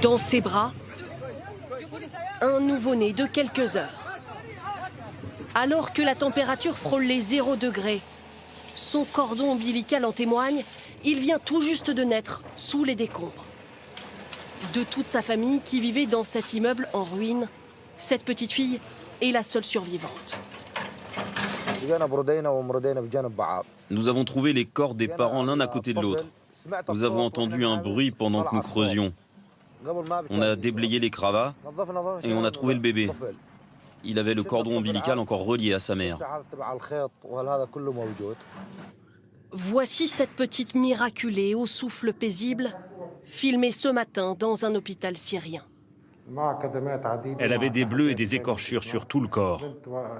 Dans ses bras, un nouveau-né de quelques heures. Alors que la température frôle les 0 degrés, son cordon ombilical en témoigne, il vient tout juste de naître sous les décombres. De toute sa famille qui vivait dans cet immeuble en ruine, cette petite fille est la seule survivante. Nous avons trouvé les corps des parents l'un à côté de l'autre. Nous avons entendu un bruit pendant que nous creusions. On a déblayé les cravats et on a trouvé le bébé. Il avait le cordon ombilical encore relié à sa mère. Voici cette petite miraculée au souffle paisible, filmée ce matin dans un hôpital syrien. Elle avait des bleus et des écorchures sur tout le corps.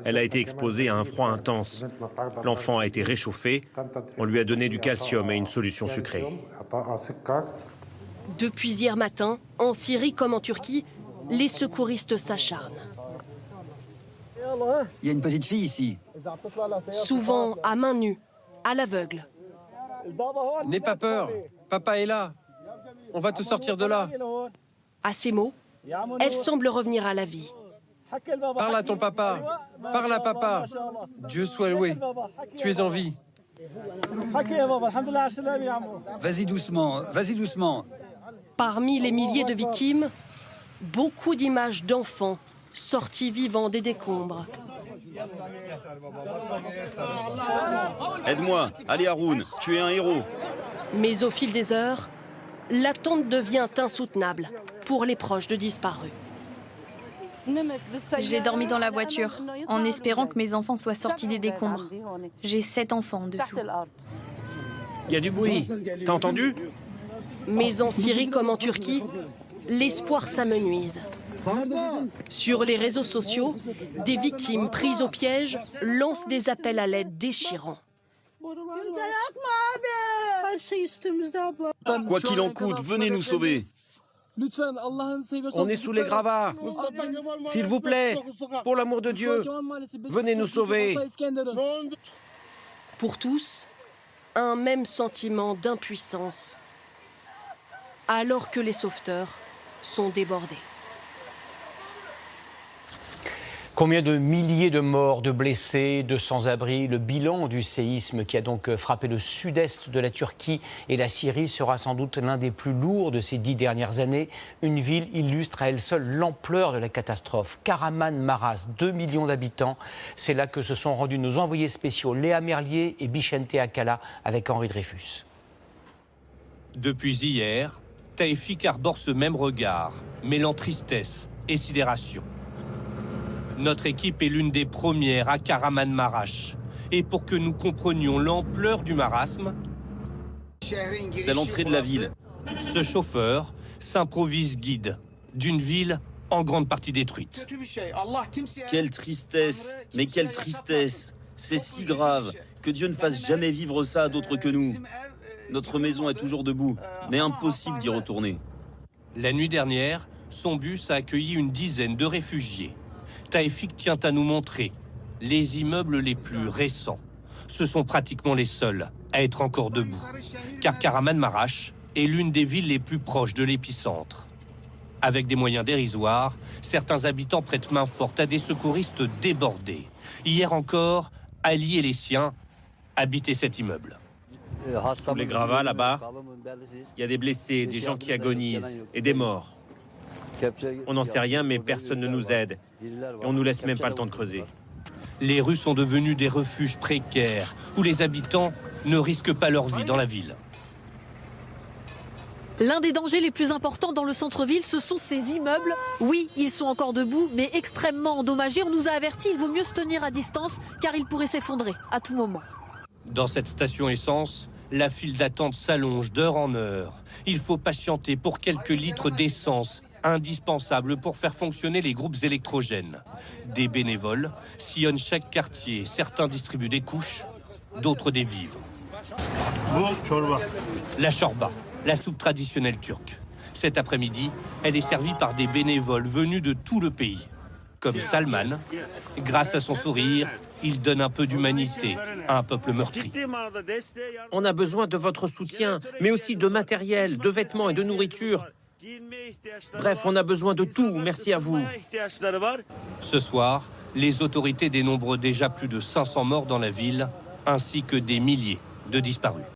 Elle a été exposée à un froid intense. L'enfant a été réchauffé. On lui a donné du calcium et une solution sucrée. Depuis hier matin, en Syrie comme en Turquie, les secouristes s'acharnent. Il y a une petite fille ici. Souvent à main nue, à l'aveugle. N'aie pas peur, papa est là. On va te sortir de là. À ces mots, elle semble revenir à la vie. Parle à ton papa. Parle à papa. Dieu soit loué. Tu es en vie. Vas-y doucement, vas-y doucement. Parmi les milliers de victimes, beaucoup d'images d'enfants sortis vivants des décombres. Aide-moi, allez Haroun, tu es un héros. Mais au fil des heures, l'attente devient insoutenable pour les proches de disparus. J'ai dormi dans la voiture, en espérant que mes enfants soient sortis des décombres. J'ai 7 enfants en dessous. Il y a du bruit. T'as entendu? Mais en Syrie comme en Turquie, l'espoir s'amenuise. Sur les réseaux sociaux, des victimes prises au piège lancent des appels à l'aide déchirants. Quoi qu'il en coûte, venez nous sauver. On est sous les gravats. S'il vous plaît, pour l'amour de Dieu, venez nous sauver. Pour tous, un même sentiment d'impuissance, alors que les sauveteurs sont débordés. Combien de milliers de morts, de blessés, de sans-abri? Le bilan du séisme qui a donc frappé le sud-est de la Turquie et la Syrie sera sans doute l'un des plus lourds de ces 10 dernières années. Une ville illustre à elle seule l'ampleur de la catastrophe. Kahramanmaraş, 2 millions d'habitants. C'est là que se sont rendus nos envoyés spéciaux Léa Merlier et Bichente Akala avec Henri Dreyfus. Depuis hier, Taïfik arbore ce même regard, mêlant tristesse et sidération. Notre équipe est l'une des premières à Kahramanmaraş. Et pour que nous comprenions l'ampleur du marasme, C'est l'entrée de la ville. ce chauffeur s'improvise guide d'une ville en grande partie détruite. Quelle tristesse, mais quelle tristesse. C'est si grave que Dieu ne fasse jamais vivre ça à d'autres que nous. Notre maison est toujours debout, mais impossible d'y retourner. La nuit dernière, son bus a accueilli une dizaine de réfugiés. Taïfik tient à nous montrer les immeubles les plus récents. Ce sont pratiquement les seuls à être encore debout, car Kahramanmaraş est l'une des villes les plus proches de l'épicentre. Avec des moyens dérisoires, certains habitants prêtent main forte à des secouristes débordés. Hier encore, Ali et les siens habitaient cet immeuble. Sous les gravats, là-bas, il y a des blessés, des gens qui agonisent et des morts. On n'en sait rien, mais personne ne nous aide. Et on nous laisse même pas le temps de creuser. Les rues sont devenues des refuges précaires, où les habitants ne risquent pas leur vie dans la ville. L'un des dangers les plus importants dans le centre-ville, ce sont ces immeubles. Oui, ils sont encore debout, mais extrêmement endommagés. On nous a avertis, il vaut mieux se tenir à distance, car ils pourraient s'effondrer à tout moment. Dans cette station essence, la file d'attente s'allonge d'heure en heure. Il faut patienter pour quelques litres d'essence, indispensable pour faire fonctionner les groupes électrogènes. Des bénévoles sillonnent chaque quartier. Certains distribuent des couches, d'autres des vivres. La chorba, la soupe traditionnelle turque. Cet après-midi, elle est servie par des bénévoles venus de tout le pays. Comme Salman, grâce à son sourire, il donne un peu d'humanité à un peuple meurtri. On a besoin de votre soutien, mais aussi de matériel, de vêtements et de nourriture. Bref, on a besoin de tout, merci à vous. Ce soir, les autorités dénombrent déjà plus de 500 morts dans la ville, ainsi que des milliers de disparus.